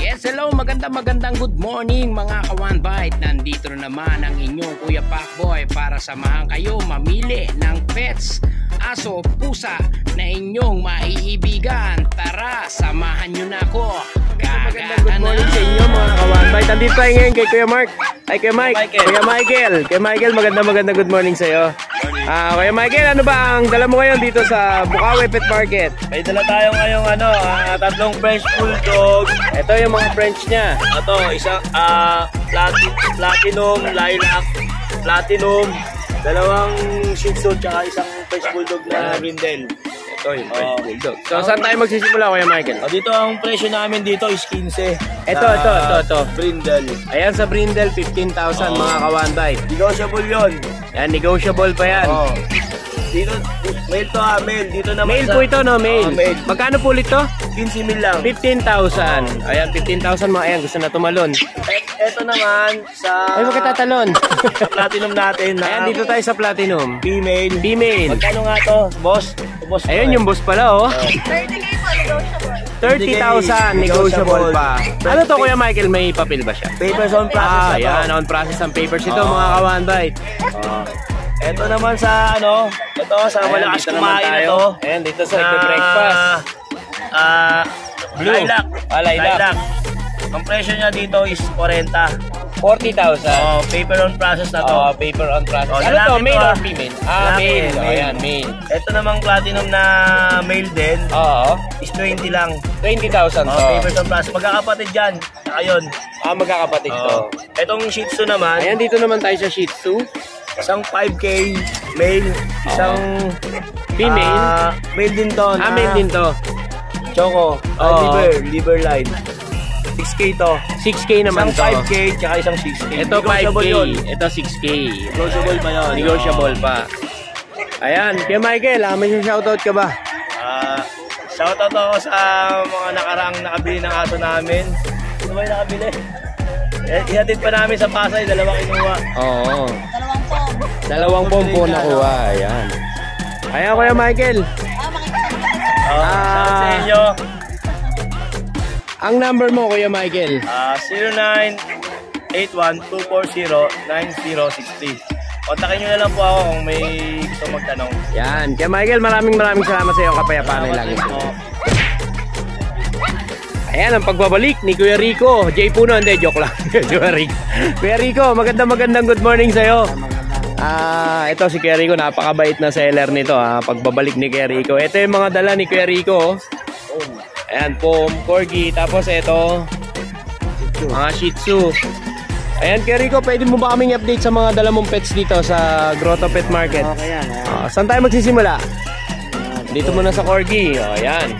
Yes, hello, magandang good morning mga ka-One Bite. Nandito na naman ang inyong Kuya Pacboy para samahan kayo mamili ng pets, aso, pusa na inyong maiibigan. Tara, samahan nyo na ako. Magandang good morning sa inyo mga ka-One Bite. Nandito tayo ngayon kay Kuya Mark. Ay, Kuya Mike. Kuya Michael. Kuya Michael, magandang good morning sa iyo. Kuya Michael, ano ba ang dala mo ngayon dito sa Bukawi Pet Market? May dala tayo ngayong tatlong French Bulldog. Ito yung mga French niya. Ito, isang Platinum, Lilac, Platinum, dalawang Shih Tzu, tsaka isang French Bulldog na Brindle. Ito yung French Bulldog. So, saan tayo magsisimula, Kuya Michael? Dito ang presyo namin dito is 15. Ito. Brindle. Ayan sa Brindle, 15,000 mga ka-One Bite. Negotiable yun. Yan, negotiable pa yan. Dito, male to male. Dito naman Male po ito, no? Male. Male. Magkano po ulit to? 15,000 lang. 15,000. Ayan, 15,000 mga ayan. Gusto na tumalon. Ito naman sa... Ay, bakit tatalon? sa Platinum natin. Ayan, dito tayo sa Platinum. Female. Female. Magkano nga to, boss? Ayun yung boss pala, oh. 30,000 negotiable pa. Ano to, Kuya Michael? May papel ba siya? Papers on process. Ayan, on process ang papers ito, mga ka-One Bite. Ito naman sa ito sa malakas kumain na to. Ayan, dito sa breakfast. Blue. Lilac. Lilac. Ang presyo niya dito is 40. 40,000. Paper on process na to. Paper on process. Ano lalaki to, male to, or female? Male. Ayan, male. Ito namang Platinum na male din. Oo. Is 20 lang. 20,000 to. Papers on process. Magkakapatid dyan. Ayun. Magkakapatid to. Itong Shih Tzu naman. Ayan, dito naman tayo sa Shih Tzu. Isang 5K male, isang female. Male din to. Male din to. Choco. Liver line. 6K to. 6K naman isang to. 5K tsaka isang 6K. Ito 5K. Ito 6K. Negotiable pa yun. Negotiable pa. Ayan. Kaya Michael, may shoutout ka ba? Shoutout ako sa mga nakaraang nakabili ng aso namin. Ano ba yung nakabili? Ihatid pa namin sa Pasay, dalawang kinuha. Oo. Dalawang pompo nakuha. Ayan. Ayan, Kuya Michael. Shoutout sa inyo. Ang number mo, Kuya Michael? 0981-240-9063. Kontakin nyo na lang po ako kung may gusto magtanong. Yan. Kaya Michael, maraming salamat sa iyo. Kapayapaan lang ito. Ayan ang pagbabalik ni Kuya Rico. Jay Puno, hindi, joke lang. Kuya Rico, magandang good morning sa iyo. Ito si Kuya Rico, napakabait na seller nito. Pagbabalik ni Kuya Rico. Ito yung mga dala ni Kuya Rico. Ayan, Pom, Corgi, tapos ito mga Shih Tzu. Ayan, Kuya Rico, pwede mo ba kaming update sa mga dala mong pets dito sa Grotto Pet Market? Okay yan. Saan tayo magsisimula? Dito muna sa Corgi. Ayan.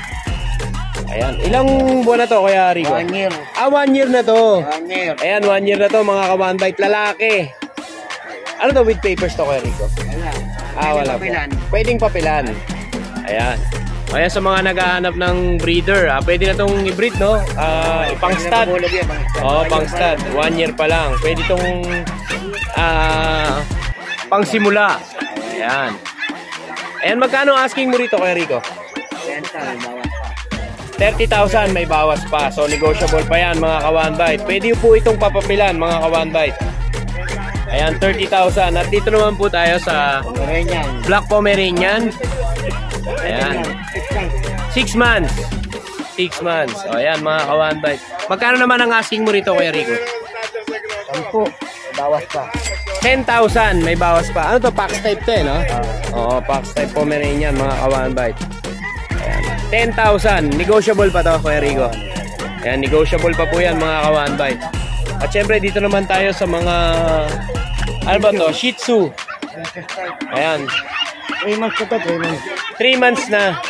Ayan, ilang buwan na to, Kuya Rico? 1 year. 1 year na to. 1 year. Ayan, 1 year na to, mga ka-One Bite, lalaki. Ano to, with papers to, Kuya Rico? Wala po. Pwedeng papilan. Ayan. Kaya sa mga naghahanap ng breeder, pwede na itong i-breed, no? Pang stud. Pang stud. 1 year pa lang. Pwede itong pang simula. Ayan. Ayan, magkano asking mo rito, Kuya Rico? 30,000 may bawas pa. So, negotiable pa yan, mga ka-One Bite. Pwede po itong papapilan, mga ka-One Bite. Ayan, 30,000. At dito naman po tayo sa Black Pomeranian. Ayan. 6 months. 6 months. O, ayan, mga ka-One Bite. Magkano naman ang asking mo rito, Kuya Rico? 10. Bawas pa. 10,000 may bawas pa. Ano to? Pax type to, no? Oo, Pax type Pomeranian, mga ka-One Bite. Ayan. 10,000. Negotiable pa to, Kuya Rico. Ayan, negotiable pa po yan, mga ka-One Bite. At syempre, dito naman tayo sa mga ano ba to? Shih Tzu. Ayan. 3 months na to, 3 months. 3 months na.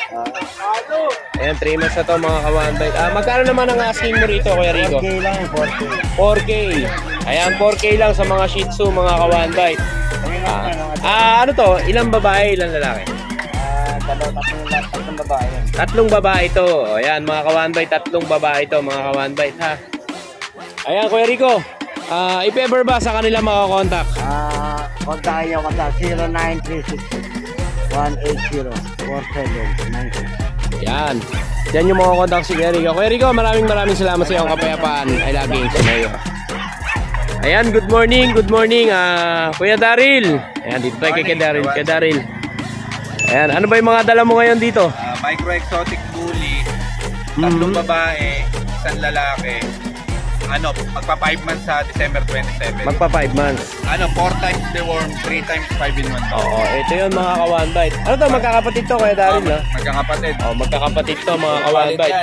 Ayan, 3 months na to, mga ka-One Bite. Magkano naman ang asking mo rito, Kuya Rico? 4K lang, 4K. 4K. Ayan, 4K lang sa mga Shih Tzu, mga ka-One Bite. Ano to? Ilang babae, ilang lalaki? Tatlong babae. Tatlong babae to. Ayan, mga ka-One Bite, tatlong babae to, mga ka-One Bite, ha? Ayan, Kuya Rico. If ever ba sa kanila makakontakt? Kontakin nyo ka sa 0936 180 4796. Yan. Yan yung mga contact si Kuya Rico. Kuya Rico, maraming salamat sa iyong kapayapaan. Ay laging sa iyo. Ayan, good morning. Kuya Daryl. Ayan, dito tayo kay Daryl. Ayan, ano ba yung mga dala mo ngayon dito? Micro exotic bully, tatlong babae, isang lalaki. Magpa 5 months sa December 27. Magpa 5 months. 4 times the worm, 3 times 5 in 1. Oo, ito yun mga ka-one bite. Ano to, magkakapatid to Kuya Daryl, no? Magkakapatid. Oh, magkakapatid to mga ka-one bite.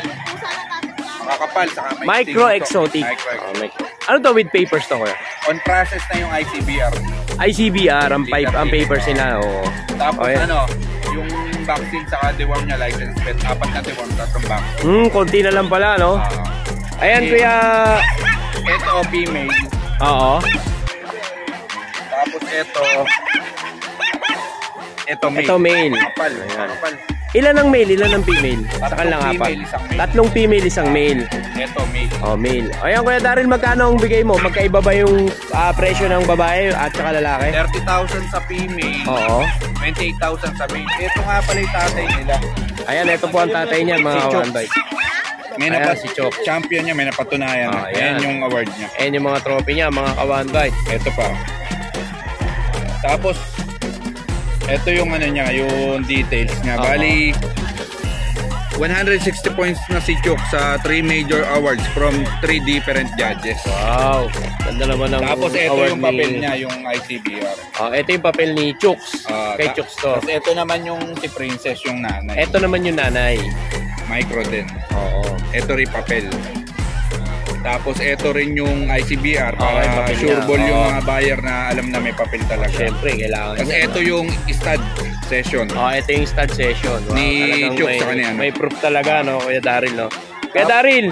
Makakapal, saka may Micro exotic. Ano to with papers to Kuya? On process na yung ICBR. ICBR, ang papers nila. Oh. Tapos Okay. yung vaccine saka deworm niya, license plate, 4 na deworm, 3 vaccine. Konti na lang pala, no? Ayan, Kuya. Ito, female. Oo. Tapos ito male. Ito male. Makapal. Ayan. Makapal. Ilan ang male, ilan ang female? Sa kanilang Tatlong apat. female, isang male. Tatlong female, isang male. Ito, male. Oh, male. Ayan, Kuya Daryl, magkano ang bigay mo? Magkaiba ba yung presyo ng babae at saka lalaki? 30,000 sa female. Oo. 28,000 sa male. Ito nga pala yung tatay nila. Ayan, ito po ang tatay niya, mga Si Chok. one bite. May Ayan, si Chok. champion niya, may napatunayan. Ah, Ayan ayan. yung award niya. Ayan yung mga trophy niya, mga ka-one bite. Ito pa. Tapos, ito yung niya, yung details niya. Bali, 160 points na si Chok sa 3 major awards from 3 different judges. Wow. Ganda naman ng Tapos ito award yung papel ni... niya, yung ICBR. Ito yung papel ni Chooks. Kay Chooks to. Tapos ito naman yung si Princess, yung nanay. Ito naman yung nanay. Micro din. Oo. Ito rin papel. Tapos ito rin yung ICBR Okay, para papel sure niya. ball yung Oo. mga buyer na alam na may papel talaga. Siyempre, kailangan Kasi niya, ito yung stud session. ito yung stud session. Wow, Ni talagang Chooks may, sa kanya, no? may proof talaga, no? Kuya Daryl, no? Kuya Daryl,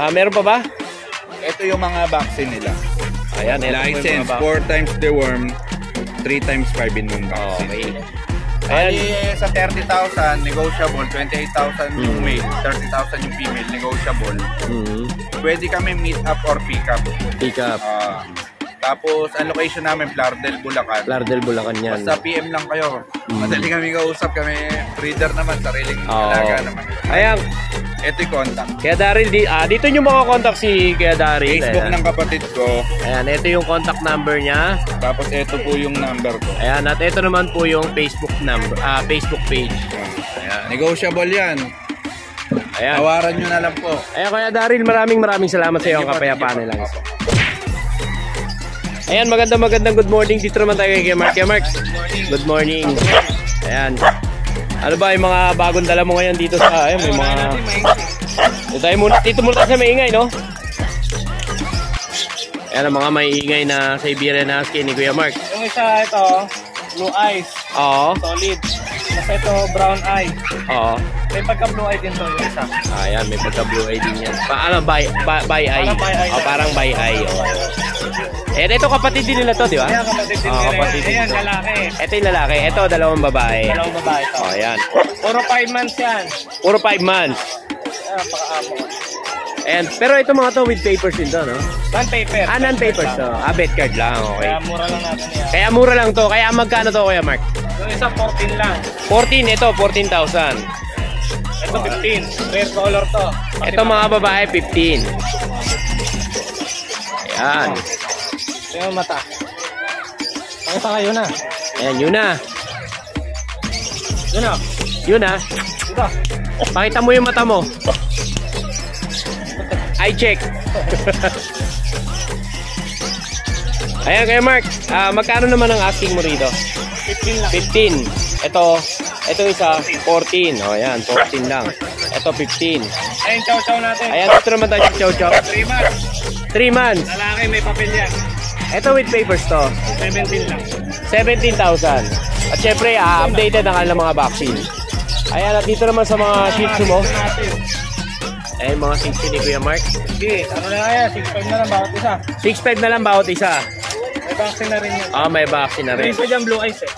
meron pa ba? Ito yung mga vaccine nila. Ayan, ito po yung License, mga ba- 4 times the worm, 3 times 5 in 1 vaccine. Okay. Ayan. Bali, sa 30,000, negotiable, 28,000 yung male, 30,000 yung female, negotiable. Pwede kami meet up or pick up. Pick up. Tapos, ang location namin, Plardel, Bulacan. Lardel, Bulacan yan. Basta PM lang kayo. Madali kami kausap, kami breeder naman, sariling alaga naman. Ayan. Ito yung contact. Kaya Daryl, dito nyo makakontakt si Kaya Daryl. Facebook Ayan. ng kapatid ko. Ayan, ito yung contact number niya. Tapos ito po yung number ko. Ayan, at ito naman po yung Facebook number, Facebook page. Ayan. Negotiable yan. Ayan. Tawaran nyo na lang po. Ayan, Kaya Daryl, maraming salamat sa iyo ang kapayapaan nila. Ayan, magandang good morning. Dito naman tayo kay Mark. Kaya Mark, good morning. Ayan. Ano ba yung mga bagong dala mo ngayon dito sa, may mga... Dito muna tayo sa maingay, no? Ayan ang mga maingay na Siberian Husky ni Kuya Mark. Yung isa ito, blue eyes, Oo. solid. Kasi ito, brown eye. Oo. May pagka blue eye din to yung isa. Ayan, may pagka-blue eye din yan. By eye. Parang by eye. Parang by eye. Ayan, ito kapatid din nila to, di ba? Ayan, kapatid din nila. kapatid din Ayan, to. lalaki. Ito yung lalaki. Ito, dalawang babae. Dalawang babae ito. Ayan. Puro 5 months yan. Puro 5 months. Ayan, paka-amo. Ayan. Pero ito mga to with papers din to, no? Non-paper. Non-papers to. Bet card lang. Okay. Kaya mura lang natin yan. Kaya mura lang to. Kaya magkano to, Kuya Mark? Yung isa, 14 lang. 14. Ito, 14,000. Ito, 15. Rare color to. Ito mga babae, 15. Ayan. Ito yung mata. Pakita kayo na. Ayan, yun na. Yun na. Yun na. Ito. Pakita mo yung mata mo. Eye check. Ayan, Kuya Mark. Magkano naman ang asking mo rito? 15 lang. 15. Ito isa, 14. O, ayan, 14 lang. Ito, 15. Ayun, chow-chow natin. Ayan, dito naman tayo si Chow Chow. 3 months. 3 months. Lalaki, may papel yan. Ito with papers to. 17 lang. 17,000. At syempre, updated ang kanilang mga vaccine. Ayan, at dito naman sa mga Shih Tzu mo. Ito natin. Ayan, mga Shih Tzu ni Kuya Mark. Sige, ano na kaya? 6.5 na lang bawat isa. 6.5 na lang bawat isa. May vaccine na rin yan. May vaccine na rin. May isa dyan blue eyes eh.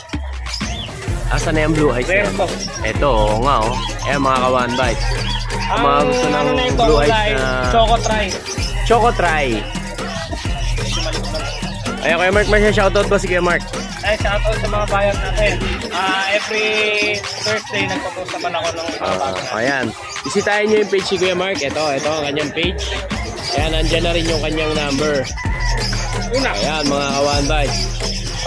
Asan na yung blue eyes? Rare to. Ito, oo nga, oh. Ayan, mga ka-one bite. Ang mga gusto ng na ito, blue eyes kulay, na... Choco Try. Choco Try. Ayan, Kuya Mark, may shoutout ba si Kuya Mark? Ay, shoutout sa mga bayan natin. Every Thursday, nagpo-post naman ako ng mga bago natin. Ayan. Bisitahin nyo yung page si Kuya Mark. Ito ang kanyang page. Ayan, andyan na rin yung kanyang number. Ayan, mga kawan bite.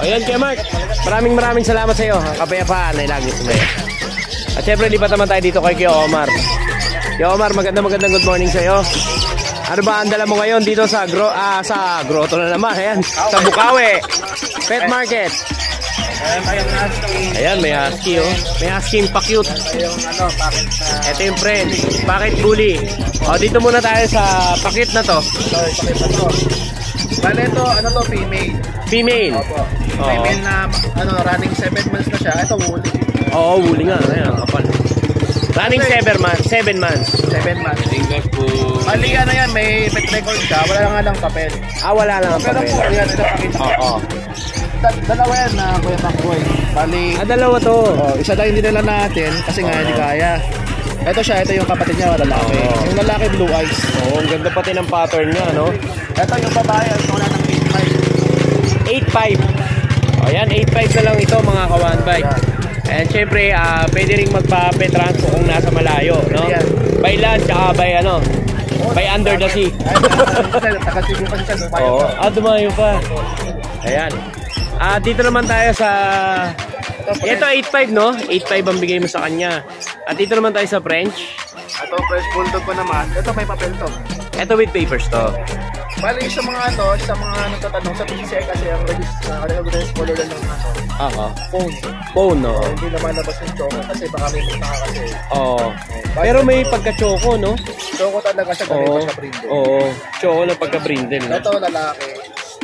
Ayan, Kuya Mark. Maraming salamat sa iyo. Kapayapaan ay lagi sumayo. At syempre, lipat naman tayo dito kay Kuya Omar. Kuya Omar, magandang good morning sa iyo. Ano ba ang dala mo ngayon dito sa Grotto na naman? Ayan, sa Bukawi Pet Market. Ayan, may husky oh. May husky pa-cute. Ito yung friend, Pocket Bully. O, dito muna tayo sa pakit na to. Bale ito, ano to, female. Female. Opo. Female na, running 7 months na siya. Ito, woolly. Oo, woolly nga. Ayan, kapal. Running 7 months. 7 months. 7 months. Bali, ano yan, may pet record siya. Wala nga lang papel. Wala lang ang Pero papel. po, yan, ito pakita. Oo. Dalawa yan na Kuya Pakboy. Bali, Dalawa to. isa lang hindi nila natin kasi nga hindi kaya. Ito siya, ito yung kapatid niya, lalaki. Yung lalaki, blue eyes. Oo, ang ganda pati ng pattern niya, no? Ito yung babae, ito wala ng 8.5. O, yan, 8.5 na lang ito, mga kawan bike. And syempre, pwede rin magpa-petranspo kung nasa malayo, no? Yan. By land, tsaka by under the sea. Takasigo pa siya, lumayo Oo, pa. dumayo pa. Ayan. Dito naman tayo sa... Ito 8.5, no? 8.5 ang bigay mo sa kanya. At dito naman tayo sa French. Ito, fresh bulldog ko naman. Ito, may papel to. Ito with papers to. Bali, sa mga nagtatanong, sa PCI kasi ang recognized color lang ng Oo. phone. Phone, no? Hindi namalabas yung choco kasi baka may mutaka kasi. Oo. Pero may pagka-choco, no? Choco talaga siya, ganito Oo. siya brindle. Oo. Choco na pagka-brindle, no? Ito, lalaki.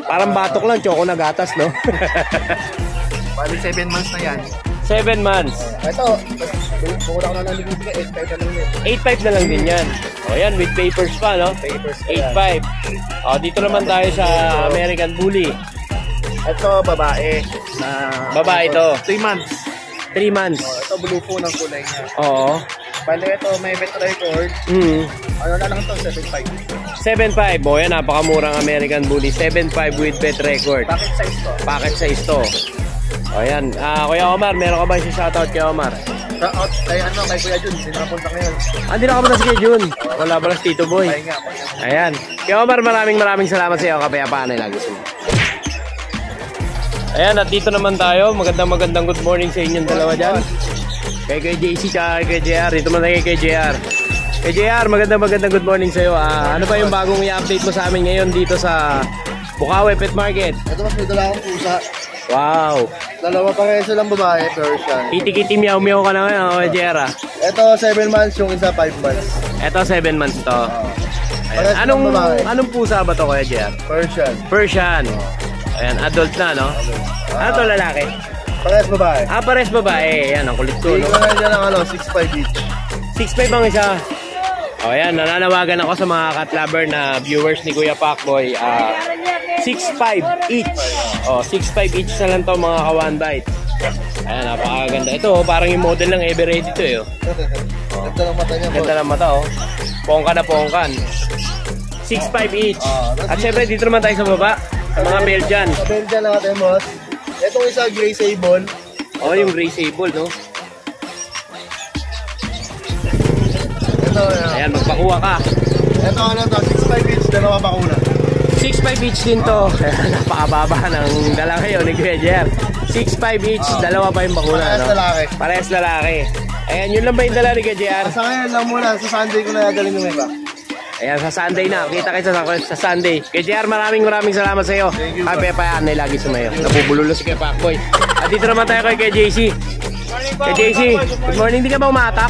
Parang batok lang, choco na gatas, no? Bali, 7 months na yan. 7 months. Ito, bukod ako na lang libibigay, 8.5 na lang yun. 8.5 na lang din yan. O yan, with papers pa, no? Papers pa yan. 8.5. O, dito naman tayo sa American Bully. Ito, babae. Babae ito. 3 months. 3 months. Ito, blue po ng kulay niya. Oo. Bali, ito, may vet record. Ano na lang ito, 7.5. 7.5. O yan, napakamurang American Bully. 7.5 with vet record. Bakit size to? Packet size to. O yan. Kuya Omar, meron ka ba yung shoutout kay Omar? Shoutout kay Kuya Jun, hindi nakapunta ngayon. Hindi na ka muna si Kuya Jun. Wala ba si Tito Boy? Kaya nga. Ayan. Kaya Omar, maraming salamat sa iyo. Kapayapaan ay lagi sa iyo. Ayan, at dito naman tayo. Magandang good morning sa inyong dalawa dyan. Kay JC at kay JR. Dito naman tayo kay JR. Kay JR, magandang good morning sa iyo. Ano ba yung bagong i-update mo sa amin ngayon dito sa Bukawi Pet Market? Ito, mas may dala akong pusa. Wow. Dalawa pa kayo silang babae, Persian. Kiti-kiti miyaw-miyaw ka na ngayon, JR. Ito, 7 months, yung isa 5 months. Ito, 7 months to. Ayan. Anong pusa ba to, Kuya JR? Persian. Persian. Ayan, adult na, no? Ano to, lalaki? Parehas babae. Pares babae. Ayan, ang kulit ko, no? Ito na dyan ang 6'5 each. 6'5 ang isa. O, ayan, nananawagan ako sa mga cat lover na viewers ni Kuya Pakboy. 6'5 each. O, 6'5 each na lang to, mga kawan bite. Ayan, napakaganda. Ito, parang yung model ng Everready to, eh. Ganda ng mata niya, boss. Ganda ng mata, oh. Pongkan na pongkan. 6'5 each. At syempre, dito naman tayo sa baba. Sa mga Belgian. Sa Belgian natin, boss. Itong isa, gray sable. Oh, yung gray sable, no? Ito, Ayan, magpakuha ka. ito ano to, 6'5 each, dalawa bakuna. 6'5 each din to. Napakababa ng dala ngayon ni Kuya Jer. 6'5 each, dalawa pa yung bakuna, Parehas no? lalaki. Parehas lalaki. Ayan, yun lang ba yung dala ni Kuya Jer? Sa ngayon lang muna, sa Sunday ko na nadalhin yung iba. Ayan, sa Sunday na. Kita kayo sa Sunday. Kuya Jer, maraming salamat sa iyo. Thank you, Kape pa yan, lagi sumayo. Napubululo si Kuya Pakboy. At dito naman tayo kay Kuya JC. Kuya JC, good morning. Hindi ka ba umatap?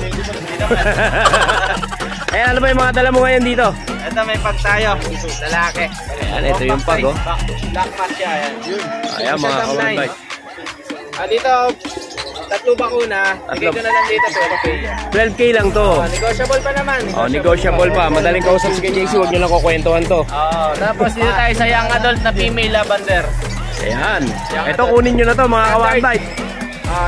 Ayan, ano ba yung mga dala mo ngayon dito? Ito may pag tayo, lalaki. Ayan, ito yung pag, oh. Black mat siya, ayan. Ayan, mga kawan-bite. Dito, 3 bakuna. Bigay ko na lang dito, 12K. 12K lang to. Negotiable pa naman. Oh, negotiable pa. Madaling kausap si JC, huwag nyo lang kukwentuhan to. Tapos dito tayo sa young adult na female lavender. Ayan. Ito, kunin nyo na to, mga kawan-bite.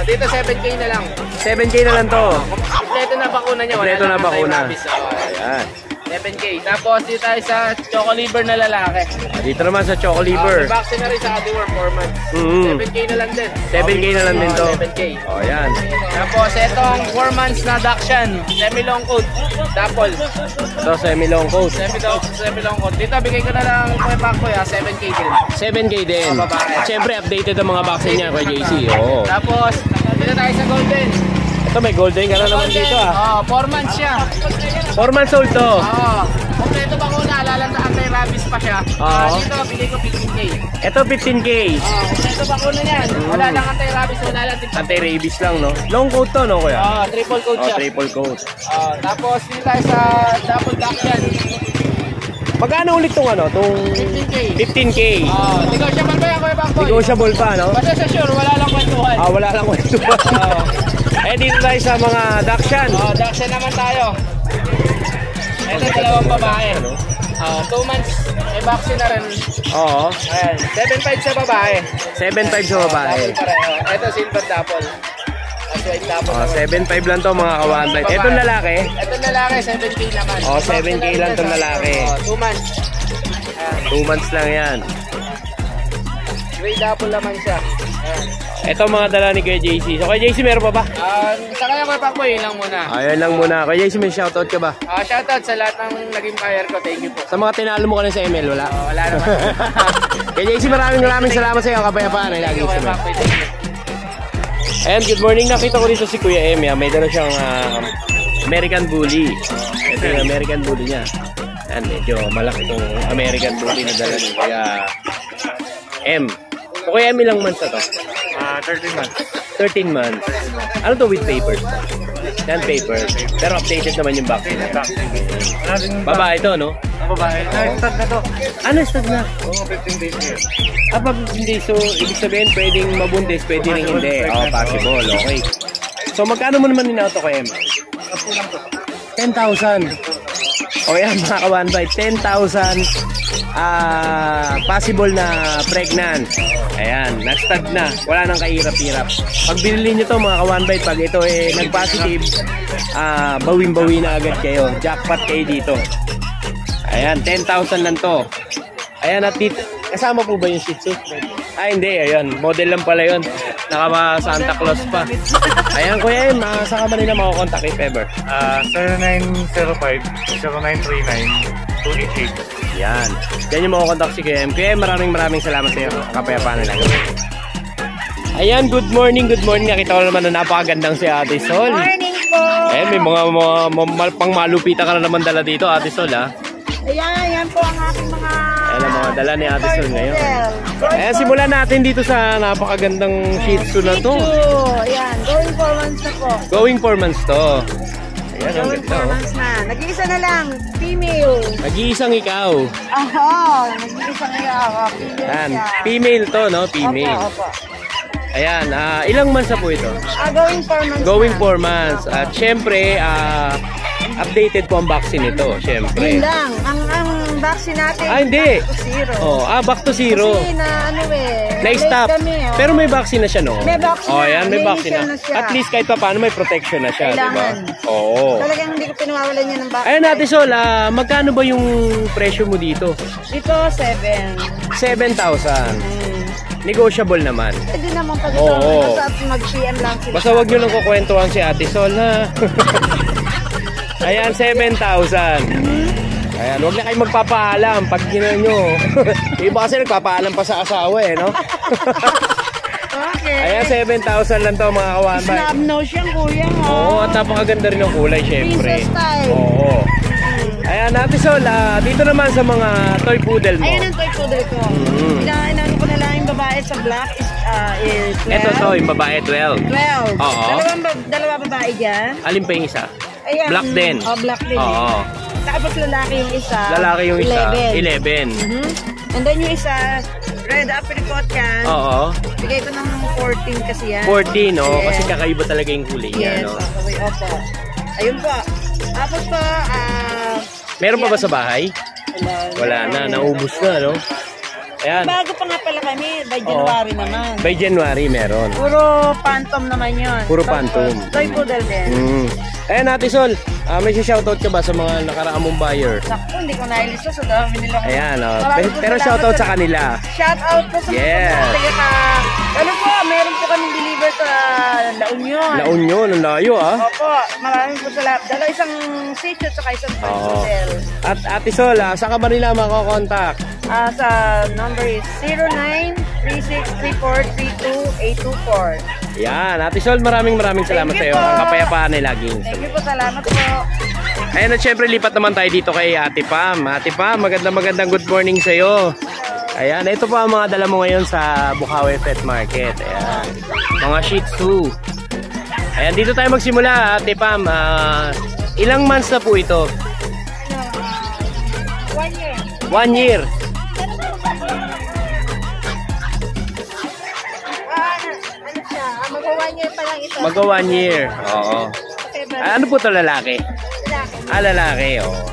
Dito 7K na lang. 7K na lang to. Kompleto na bakuna niya. Kompleto na bakuna. Ayan. Ayan. 7K. Tapos dito tayo sa Choco Liver na lalaki. Dito naman sa Choco Liver. May vaccine na rin sa Adiwar 4 months. 7K na lang din. 7K na lang din to. 7K. Oh, yan. Tapos itong 4 months na Dachshund, semi-long coat, Dapple. So, semi-long coat. Semi-long coat. Dito bigay ko na lang Kuya Pakboy 7K din. 7K din. Mga babae. At syempre, updated ang mga vaccine niya kay JC. Oo. Tapos dito tayo sa Golden. Ito, may golden ka na naman dito ah. 4 months siya. 4 months old to. Kompleto bakuna, lalanda anti-rabies pa siya. Dito bigay ko 15K. Ito, 15K. Kompleto bakuna niyan. Wala lang anti-rabies, wala lang Anti-rabies lang, no? Long coat to, no, kuya? triple coat siya. Triple coat. Tapos dito tayo sa Double Dachshund. Magkano ulit tong ano? Tong 15K. 15K. Negotiable ba yan, Kuya Pakboy? Negotiable pa, no? Basta sa sure, wala lang kwentuhan. Wala lang kwentuhan. Eh, dito tayo sa mga Dachshund. Dachshund naman tayo. Ito, dalawang babae. 2 months, may vaccine na rin. Oo. Ayan, 7.5 sa babae. 7.5 sa babae. Double pareho. Ito, silver Dapple. At white Dapple. 7.5 lang to mga kawanbay. Itong lalaki. Itong lalaki, 7K naman. 7K lang itong lalaki. 2 months. 2 months lang yan. Gray Dapple naman siya. Ayan. Ito mga dala ni Kuya JC. So, Kuya JC, meron pa ba? Sa kanya Kuya Pakboy, yun lang muna. Ayun lang muna. Kuya JC, may shoutout ka ba? Shoutout sa lahat ng naging buyer ko. Thank you po. Sa mga tinalo mo ka na sa ML, wala? Wala naman. Kuya JC, maraming salamat sa iyo. Kapayapaan ay lagi Kuya sa Pakboy, thank you. And good morning, nakita ko dito si Kuya M. May dala siyang American Bully. Ito yung American Bully niya. Yan, medyo malaki itong American Bully na dala ni Kuya M. So, Kuya M, ilang months na to? 13 months. 13 months. Ano to with papers? Yan, papers. Pero updated naman yung vaccine. Babae ito, no? Babae. Start na to. Ano, stag na? Oo, 15 days here. Pag hindi, so ibig sabihin pwedeng mabuntis, pwede rin hindi. Possible, okay. So magkano mo naman ninauto ko, Em? 10,000. O yan, mga kawanbay, 10,000 possible na pregnant. Ayan, nag-stag na. Wala nang kahirap-hirap. Pag binili nyo to mga kawanbay, pag ito nag-positive, bawin-bawi na agad kayo. Jackpot kayo dito. Ayan, 10,000 lang to. Ayan, at dito, kasama po ba yung Shih Tzu? Hindi, ayan, model lang pala yun. Nakama Santa Claus pa. Ayan, Kuya Em, saan ka man nila makakontak if ever? 0905-0939-288. Yan. Yan yung makakontak si Kuya Em. Kuya Em, maraming salamat sa iyo. Kapayapaan na lang. Ayan, good morning. Nakita ko naman na napakagandang si Ate Sol. Morning po! Ayan, may mga pang malupita ka na naman dala dito, Ate Sol, ha? Ayan po ang aking mga... Ayan ang mga dala ni Ate Sol ngayon. Ayan, simulan natin dito sa napakagandang Shih Tzu na to. Ayan, going 4 months na po. Going 4 months to. Ayan, ang Going ganda, 4 oh. months na. Nag-iisa na lang, female. Nag-iisang ikaw. Nag-iisa na ako, female Ayan, siya. female to, no? Female. Opo. Ayan, ilang months na po ito? Going 4 months Going na. 4 months. At syempre, updated po ang vaccine nito, syempre. Yun lang. Ang vaccine natin, Hindi. back to zero. Back to zero. Kasi Na-stop. late kami, Pero may vaccine na siya, no? May vaccine na. Ayan, may May vaccine initial na. na siya. At least kahit pa paano may protection na siya, di ba? Kailangan. Oo. Talagang hindi ko pinawawalan niya ng vaccine. Ayun natin, Sol, magkano ba yung presyo mo dito? Dito, 7. 7,000. Negotiable naman. Pwede naman pag Oo. basta mag-PM lang sila. Basta wag nyo lang kukwentuhan si Ate Sol, ha? Ayan, 7,000. Ayan, wag na kayo magpapaalam pag ginawa nyo. Iba kasi nagpapaalam pa sa asawa, no? Okay. Ayan, 7,000 lang to, mga kawanbay. Snub nose yan, kuya, ha? Oo, at napakaganda rin ng kulay, syempre. Princess style. Oo. Ayan, Ate Sol, dito naman sa mga toy poodle mo. Ayan ang toy poodle ko. Inano ko na lang yung babae sa black is 12. Ito to, yung babae 12. 12. Oo. Dalawa babae dyan. Alin pa yung isa? Ayan. Black din. Black din. Oo. Tapos lalaki yung isa. Lalaki yung isa, 11. 11. And then yung isa, red apricot yan. Oo. Bigay ko ng 14 kasi yan. 14, no? Yes. Kasi kakaiba talaga yung kulay niya, Yes, no? okay, opo. Ayun po. Tapos po, Meron pa ba sa bahay? Wala na, naubos na, no? Ayan. bago pa nga pala kami, by January naman. By January meron. Puro phantom naman yun. Puro phantom. Toy poodle din. Ayan, Ate Sol, may shoutout ka ba sa mga nakaraang mong buyer? Sakto, hindi ko nailista sa dami nila. Ayan, Maraming po pero salamat shoutout sa kanila. Shout out po sa Yes. mga taga ano po, meron po kami deliver sa La Union. La Union, ang layo ah. Opo, maraming po salamat. Dala isang sitio at saka isang hotel. At Ate Sol, saan ka ba nila makokontak? Sa number is 0936343284. Yan, Ate Sol, maraming salamat sa Thank you iyo. po. Ang kapayapaan ay laging. Thank you po, salamat po. Ayan, at syempre lipat naman tayo dito kay Ate Pam. Ate Pam, magandang good morning sa iyo. Ayan, ito po ang mga dala mo ngayon sa Bukawi Pet Market. Ayan, mga Shih Tzu. Ayan, dito tayo magsimula, Ate Pam. Ilang months na po ito? 1 year. 1 year. Ano siya? Mag-1 year pa lang ito. Mag 1 year. Oo. Ano po ito, lalaki? Lalaki, oo.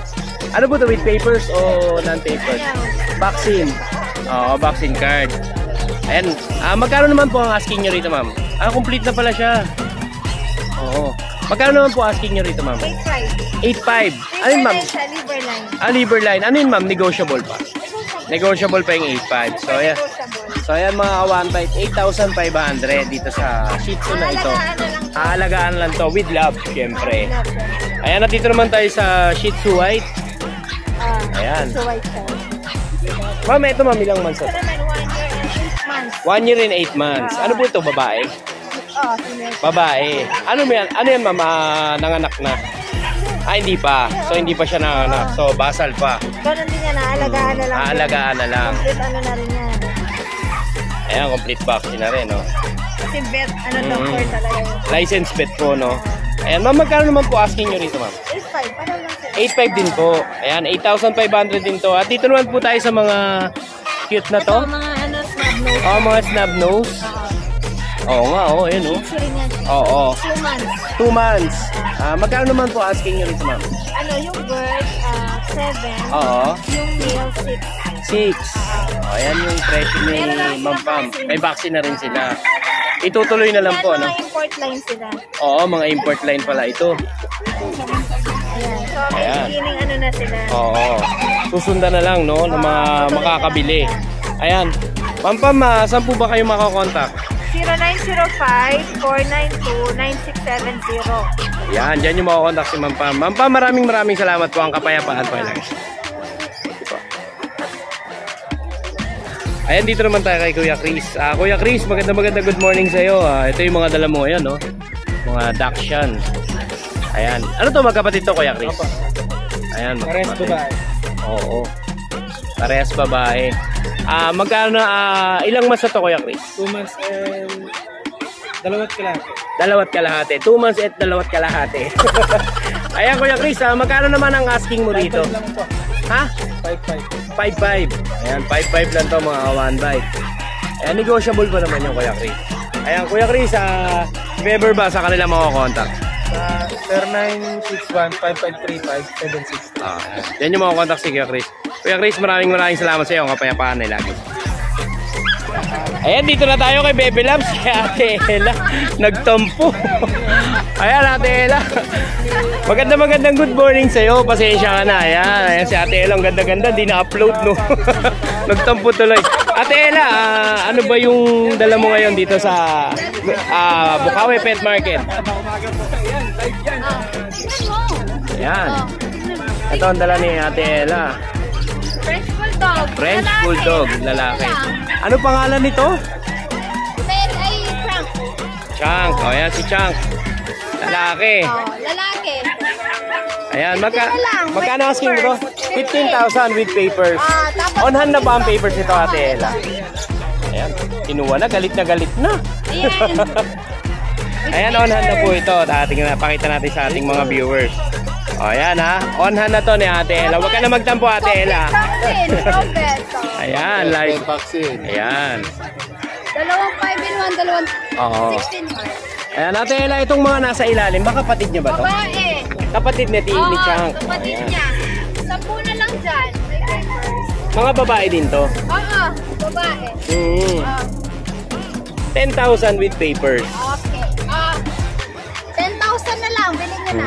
Ano po ito, with papers o non-papers? Vaccine. Oo, vaccine card. Ayan. Magkano naman po ang asking nyo rito, ma'am? Complete na pala siya. Oo. Magkano naman po asking nyo rito, ma'am? 8.5. 8.5. Ano yun, ma'am? Sa liver line. Liver line. Ano yun, ma'am? Negotiable pa. Negotiable pa yung 8.5. So, ayan. So, ayan mga ka-one-bite. 8,500 dito sa Shih Tzu na ito. Aalagaan lang to with love, syempre. Ayan, at dito naman tayo sa Shih Tzu White. Ayan. So white siya. Ma'am, ito ma'am, ilang months? Ito naman 1 year and 8 months. 1 year and 8 months. Ano po ito, babae? Female. Babae. Ano yan, ma'am? Nanganak na? Hindi pa. So, hindi pa siya nanganak. So, basal pa. Ganun din yan, naalagaan na lang. Aalagaan na lang. Complete ano na rin yan. Ayan, complete vaccine na rin, no? Kasi vet, doctor talaga yun. License pet po, no? Ayan, ma'am, magkano naman po asking nyo rito, ma'am? 8.5, parang lang sila. 8.5 din po. Ayan, 8,500 din to. At dito naman po tayo sa mga cute na to. Ito, mga snub nose. Mga snub nose. Oo nga, yun, oh. Picture rin yan. Oo. 2 months. 2 months. Magkano naman po asking nyo rito, ma'am? Yung bird, 7. Oo. Yung male, 6. 6. Ayan yung presyo ni Ma'am Pam. May vaccine na rin sila. Itutuloy na lang po, Yan, no? mga import line sila. Oo, mga import line pala ito. Ayan. So, may Ayan. beginning na sila. Oo. Susundan na lang, no? Ng mga makakabili. Ayan. Ma'am Pam, saan po ba kayo makakontakt? 0905-492-9670. Yan, dyan yung makakontakt si Ma'am Pam. Ma'am Pam, maraming salamat po. Ang kapayapaan pa lang. Ayan, dito naman tayo kay Kuya Chris. Kuya Chris, maganda good morning sa iyo. Ito yung mga dala mo ngayon, no? Mga Dachshund. Ayan. Ano to, magkapatid to, Kuya Chris? Ayan, Parehas magkapatid. babae. Oo. Parehas babae. Magkano ilang months na to, Kuya Chris? 2 months and 2 kalahati. 2 kalahati. 2 months at 2 kalahati. Ayan, Kuya Chris, magkano naman ang asking mo rito? 5.5 lang po. Ha? 5.5. 5.5. Ayan, 5.5 lang to mga one bite. Ayan, negotiable pa naman yung Kuya Chris. Ayan, Kuya Chris, if ever ba sa kanila makakontakt? 0961-5535-760. Yan yung makakontakt si Kuya Chris. Kuya Chris, maraming salamat sa iyo. Ang kapayapaan ay lagi. Ayan, dito na tayo kay Bebe Labs. Si Ate Ella. Nagtampo. Ayan, Ate Ella. Magandang good morning sa iyo. Pasensya ka na. Ayan, si Ate Ella. Ang ganda-ganda. Di na-upload, no? Nagtampo tuloy. Ate Ella, ano ba yung dala mo ngayon dito sa Bukawi Pet Market? Ayan. Ito ang dala ni Ate Ella. French Bulldog. French Bulldog, lalaki. Ano pangalan nito? Male ay Frank. Chunk. O, ayan si Chunk. Lalaki. Lalaki. Ayan, lang, magkano with asking mo? papers. 15,000 with papers. Tapos, On hand na ba ang papers nito, Ate Ella? Ayan, kinuha na, galit na. Ayan. Ayan, on hand na po ito. Pakita natin sa ating mga viewers. O, ayan ha. On hand na to ni Ate Ella. Huwag ka na magtampo, Ate Ella. Vaccine. Robert. Ayan, live. Vaccine. Ayan. 2 5-in-1, 2 Oo. 16 months. Ayan, Ate Ella, itong mga nasa ilalim, baka kapatid niya ba to? Babae. Kapatid ni Chunk. kapatid Ayan. niya. 10 na lang dyan. May papers. Mga babae din to. Oo, babae. 10,000 10,000 with papers. Okay. 10,000 na lang, bilhin nyo na.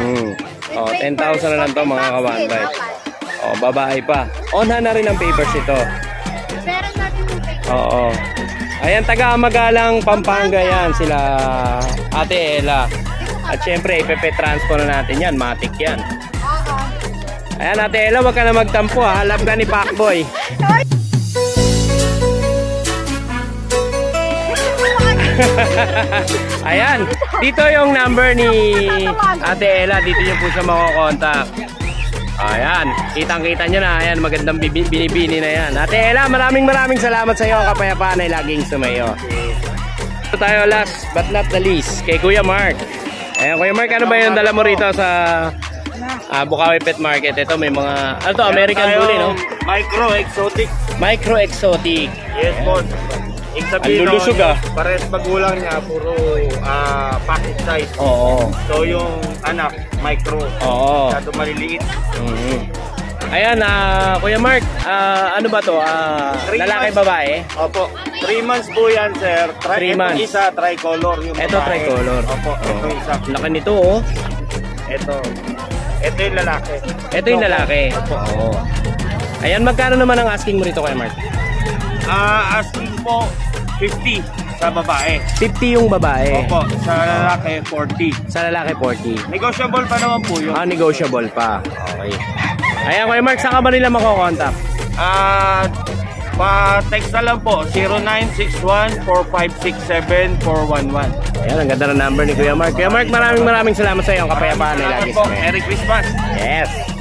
Oh, 10,000 na lang to mga ka-one bite. Oh, babae pa. Onhan na rin ang papers ito. Pero natin yung picture. Oo. Ayan, taga Magalang, Pampanga yan, sila Ate Ella. At syempre, ipepe-transfer na natin yan, matik yan. Oo. Ayan, Ate Ella, wag ka na magtampo ha, alam ka ni Pacboy. Ayan, dito yung number ni Ate Ella, dito nyo po siya makokontak. Ayan, kitang-kita nyo na, ayan, magandang binibini na yan. Ate Ella, maraming salamat sa iyo, kapayapaan ay laging sumayo. Ito tayo last but not the least, kay Kuya Mark. Ayan, Kuya Mark, ano ba yung dala mo rito sa Bukawi Pet Market? Ito may mga, ano to, American Bully, no? Micro-exotic. Micro-exotic. Yes, boss. Ang lulusog, Pares magulang niya, puro packet size. Oo. So yung anak, micro. Oo. Masyado maliliit. Ayan, Kuya Mark, ano ba to? Lalaki, babae? Opo. 3 months po yan, sir. 3 months. Ito isa, tricolor. Yung Ito, babae. tricolor. Opo, ito isa. Laki nito, oh. Ito yung lalaki. Ito yung lalaki. Oo. Ayan, magkano naman ang asking mo rito, Kuya Mark? Asking po 50 sa babae. 50 yung babae. Opo, sa lalaki 40. Sa lalaki, 40. Negotiable pa naman po yun. Negotiable pa. Okay. Ayan, Kuya Mark, saan ka ba nila makokontak? Pa-text na lang po, 0961-4567-411. Ayan, ang ganda ng number ni Kuya Mark. Kuya Mark, maraming salamat sa iyo. Ang kapayapaan ay lagi sa Merry Christmas! Yes.